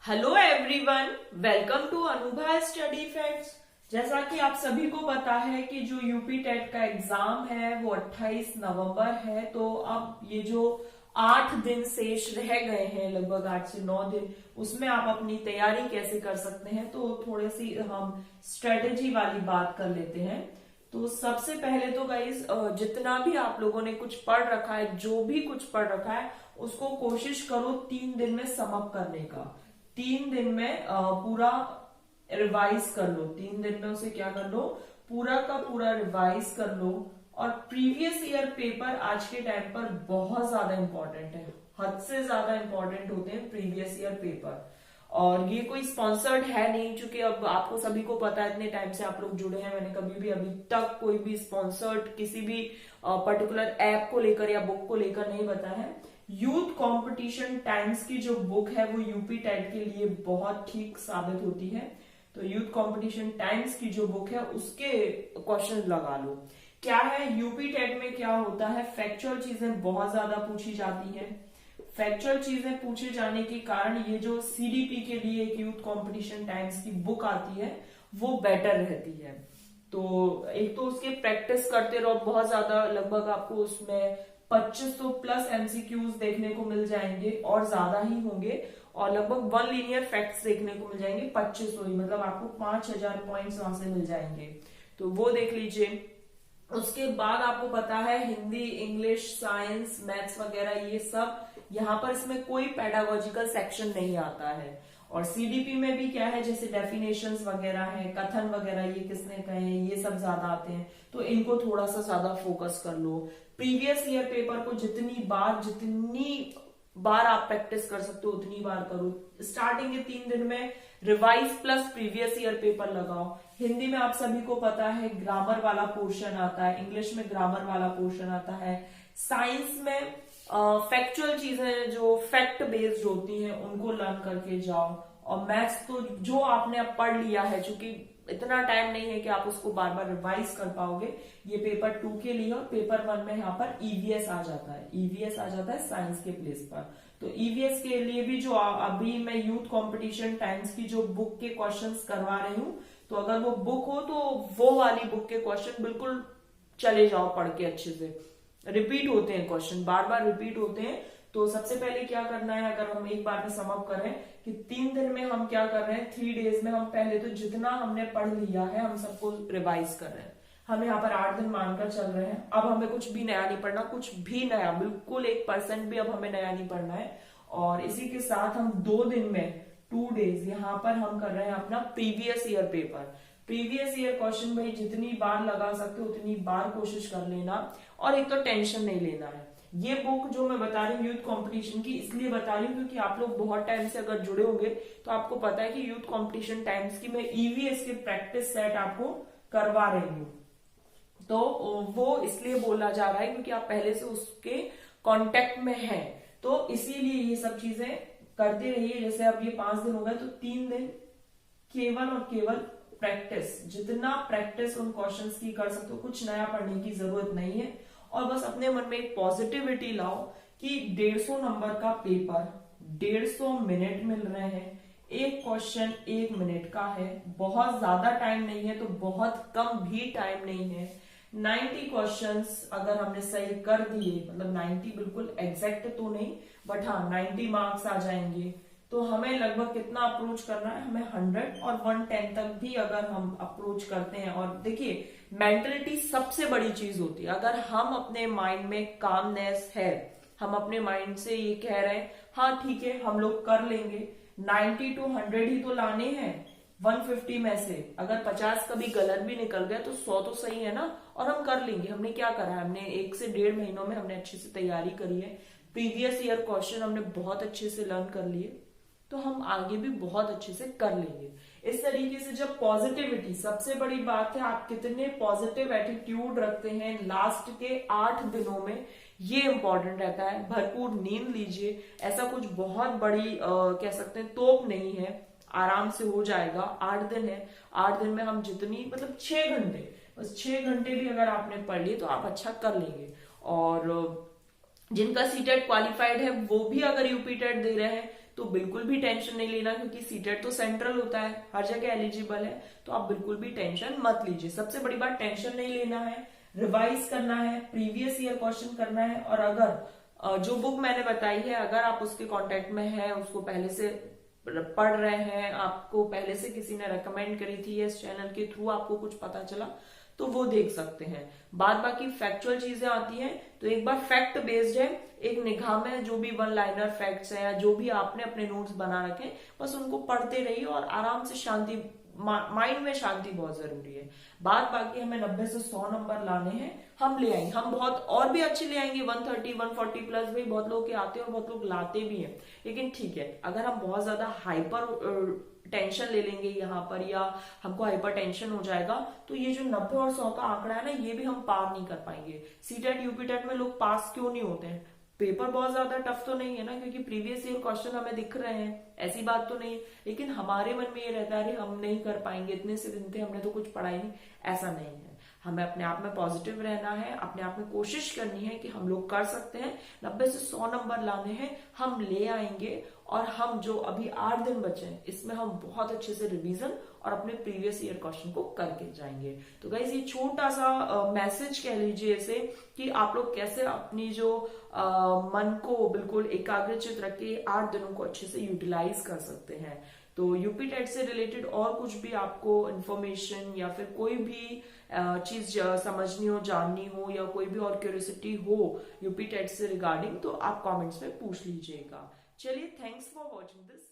Hello everyone, welcome to Anubha study facts. जैसा कि आप सभी को पता है कि जो यूपी टेट का एग्जाम है वो 28 नवंबर है। तो अब ये जो 8 दिन शेष रह गए हैं, लगभग 8 से 9 दिन, उसमें आप अपनी तैयारी कैसे कर सकते हैं, तो थोड़ी सी हम स्ट्रेटेजी वाली बात कर लेते हैं। तो सबसे पहले तो गाइज, जितना भी आप लोगों ने कुछ पढ़ रखा है, जो भी कुछ पढ़ रखा है, उसको कोशिश करो 3 दिन में समअप करने का। 3 दिन में पूरा रिवाइज कर लो। 3 दिन में उसे क्या कर लो, पूरा का पूरा रिवाइज कर लो। और प्रीवियस ईयर पेपर आज के टाइम पर बहुत ज्यादा इंपॉर्टेंट है, हद से ज्यादा इंपॉर्टेंट होते हैं प्रीवियस ईयर पेपर। और ये कोई स्पॉन्सर्ड है नहीं, क्योंकि अब आपको सभी को पता है, इतने टाइम से आप लोग जुड़े हैं, मैंने कभी भी अभी तक कोई भी स्पॉन्सर्ड किसी भी पर्टिकुलर ऐप को लेकर या बुक को लेकर नहीं बताया है। यूथ कंपटीशन टाइम्स की जो बुक है वो यूपी टेट के लिए बहुत ठीक साबित होती है। तो यूथ कंपटीशन टाइम्स की जो बुक है उसके क्वेश्चन लगा लो। क्या है, यूपी टेट में क्या होता है, फैक्चुअल चीजें बहुत ज्यादा पूछी जाती है। फैक्चुअल चीजें पूछे जाने के कारण ये जो सीडीपी के लिए एक यूथ कंपटीशन टाइम्स की बुक आती है वो बेटर रहती है। तो एक तो उसके प्रैक्टिस करते रहो बहुत ज्यादा, लगभग आपको उसमें 2500 प्लस एमसीक्यूज देखने को मिल जाएंगे और ज्यादा ही होंगे। और लगभग 1 लीनियर फैक्ट्स देखने को मिल जाएंगे 2500 ही, मतलब आपको 5000 पॉइंट्स वहां से मिल जाएंगे। तो वो देख लीजिए। उसके बाद आपको पता है हिंदी, इंग्लिश, साइंस, मैथ्स वगैरह ये सब, यहाँ पर इसमें कोई पेडागोजिकल सेक्शन नहीं आता है। और सीडीपी में भी क्या है, जैसे डेफिनेशंस वगैरह है, कथन वगैरह, ये किसने कहे हैं, ये सब ज्यादा आते हैं, तो इनको थोड़ा सा ज्यादा फोकस कर लो। प्रीवियस ईयर पेपर को जितनी बार आप प्रैक्टिस कर सकते हो उतनी बार करो। स्टार्टिंग के 3 दिन में revise plus previous year paper लगाओ। हिंदी में आप सभी को पता है ग्रामर वाला पोर्शन आता है, इंग्लिश में ग्रामर वाला पोर्शन आता है, साइंस में फैक्चुअल चीजें जो फैक्ट बेस्ड होती हैं उनको लर्न करके जाओ। और मैथ्स तो जो आपने अब पढ़ लिया है, चूंकि इतना टाइम नहीं है कि आप उसको बार बार रिवाइज कर पाओगे, ये पेपर 2 के लिए। और पेपर 1 में यहाँ पर ईवीएस आ जाता है, ईवीएस आ जाता है साइंस के प्लेस पर। तो ईवीएस के लिए भी जो अभी मैं यूथ कंपटीशन टाइम्स की जो बुक के क्वेश्चंस करवा रही हूँ, तो अगर वो बुक हो तो वो वाली बुक के क्वेश्चन बिल्कुल चले जाओ पढ़ के अच्छे से। रिपीट होते हैं क्वेश्चन, बार बार रिपीट होते हैं। तो सबसे पहले क्या करना है, अगर हम एक बार में समअप करें कि 3 दिन में हम क्या कर रहे हैं, 3 डेज में हम पहले तो जितना हमने पढ़ लिया है हम सबको रिवाइज कर रहे हैं। हम यहाँ पर 8 दिन मानकर चल रहे हैं। अब हमें कुछ भी नया नहीं पढ़ना, कुछ भी नया, बिल्कुल 1% भी अब हमें नया नहीं पढ़ना है। और इसी के साथ हम 2 दिन में 2 डेज यहाँ पर हम कर रहे हैं अपना previous year paper. Previous year question भाई जितनी बार लगा सकते हो उतनी बार कोशिश कर लेना। और एक तो टेंशन नहीं लेना है। ये बुक जो मैं बता रही हूँ यूथ कंपटीशन की, इसलिए बता रही हूँ क्योंकि आप लोग बहुत टाइम से अगर जुड़े होंगे तो आपको पता है कि यूथ कंपटीशन टाइम्स की मैं ईवीएस के प्रैक्टिस सेट आपको करवा रही हूँ। तो वो इसलिए बोला जा रहा है क्योंकि आप पहले से उसके कांटेक्ट में हैं, तो इसीलिए ये सब चीजें करते रहिए। जैसे अब ये 5 दिन हो गए, तो 3 दिन केवल और केवल प्रैक्टिस, जितना प्रैक्टिस उन क्वेश्चंस की कर सकते हो, कुछ नया पढ़ने की जरूरत नहीं है। और बस अपने मन में एक पॉजिटिविटी लाओ कि 150 नंबर का पेपर 150 मिनट मिल रहे हैं, एक क्वेश्चन 1 मिनट का है, बहुत ज्यादा टाइम नहीं है तो बहुत कम भी टाइम नहीं है। 90 क्वेश्चंस अगर हमने सही कर दिए, मतलब 90 बिल्कुल एग्जैक्ट तो नहीं, बट हाँ 90 मार्क्स आ जाएंगे। तो हमें लगभग कितना अप्रोच करना है, हमें 100 और 110 तक भी अगर हम अप्रोच करते हैं। और देखिए, मेंटलिटी सबसे बड़ी चीज होती है। अगर हम अपने माइंड में कामनेस है, हम अपने माइंड से ये कह रहे हैं हाँ ठीक है हम लोग कर लेंगे, 90 to 100 ही तो लाने हैं 150 में से। अगर 50 कभी गलत भी निकल गया तो 100 तो सही है ना, और हम कर लेंगे। हमने क्या करा है, हमने 1 से 1.5 महीनों में हमने अच्छे से तैयारी करी है, प्रीवियस ईयर क्वेश्चन हमने बहुत अच्छे से लर्न कर लिए, तो हम आगे भी बहुत अच्छे से कर लेंगे। इस तरीके से जब पॉजिटिविटी, सबसे बड़ी बात है आप कितने पॉजिटिव एटीट्यूड रखते हैं लास्ट के 8 दिनों में, ये इंपॉर्टेंट रहता है। भरपूर नींद लीजिए, ऐसा कुछ बहुत बड़ी कह सकते हैं तोप नहीं है, आराम से हो जाएगा। 8 दिन है, 8 दिन में हम जितनी, मतलब 6 घंटे, बस 6 घंटे भी अगर आपने पढ़ लिए तो आप अच्छा कर लेंगे। और जिनका सीटेट क्वालिफाइड है वो भी अगर यूपी टेट दे रहे हैं तो बिल्कुल भी टेंशन नहीं लेना, क्योंकि सीटेट तो सेंट्रल होता है, हर जगह एलिजिबल है, तो आप बिल्कुल भी टेंशन मत लीजिए। सबसे बड़ी बात, टेंशन नहीं लेना है, रिवाइज करना है, प्रीवियस ईयर क्वेश्चन करना है, और अगर जो बुक मैंने बताई है अगर आप उसके कांटेक्ट में है, उसको पहले से पढ़ रहे हैं, आपको पहले से किसी ने रेकमेंड करी थी, इस चैनल के थ्रू आपको कुछ पता चला, तो वो देख सकते हैं। बाद बाकी फैक्चुअल चीजें आती हैं, तो एक बार फैक्ट बेस्ड है, एक निगाह में जो भी वन लाइनर फैक्ट्स हैं या जो भी आपने अपने नोट्स बना रखे, बस उनको पढ़ते रहिए और आराम से शांति, माइंड में शांति बहुत जरूरी है। बात बाकी हमें 90 से 100 नंबर लाने हैं, हम ले आएंगे, हम बहुत और भी अच्छे ले आएंगे, 130 140 प्लस भी बहुत लोग के आते हैं और बहुत लोग लाते भी हैं। लेकिन ठीक है, अगर हम बहुत ज्यादा हाइपर टेंशन ले लेंगे यहाँ पर, या हमको हाइपर टेंशन हो जाएगा, तो ये जो 90 और 100 का आंकड़ा है ना, ये भी हम पार नहीं कर पाएंगे। सीटेट यूपीटेट में लोग पास क्यों नहीं होते हैं? पेपर बहुत ज्यादा टफ तो नहीं है ना, क्योंकि प्रीवियस ईयर क्वेश्चन हमें दिख रहे हैं, ऐसी बात तो नहीं है। लेकिन हमारे मन में ये रहता है, अरे हम नहीं कर पाएंगे, इतने से दिन थे, हमने तो कुछ पढ़ा ही नहीं। ऐसा नहीं है, हमें अपने आप में पॉजिटिव रहना है, अपने आप में कोशिश करनी है कि हम लोग कर सकते हैं, 90 से 100 नंबर लाने हैं, हम ले आएंगे। और हम जो अभी 8 दिन बचे हैं, इसमें हम बहुत अच्छे से रिवीजन और अपने प्रीवियस ईयर क्वेश्चन को करके जाएंगे। तो गाइस, ये छोटा सा मैसेज कह लीजिए इसे, कि आप लोग कैसे अपनी जो मन को बिल्कुल एकाग्रचित रख के 8 दिनों को अच्छे से यूटिलाइज कर सकते हैं। तो यूपी टेट से रिलेटेड और कुछ भी आपको इन्फॉर्मेशन या फिर कोई भी चीज समझनी हो, जाननी हो, या कोई भी और क्यूरियोसिटी हो यूपी टेट से रिगार्डिंग, तो आप कमेंट्स में पूछ लीजिएगा। चलिए, थैंक्स फॉर वॉचिंग दिस।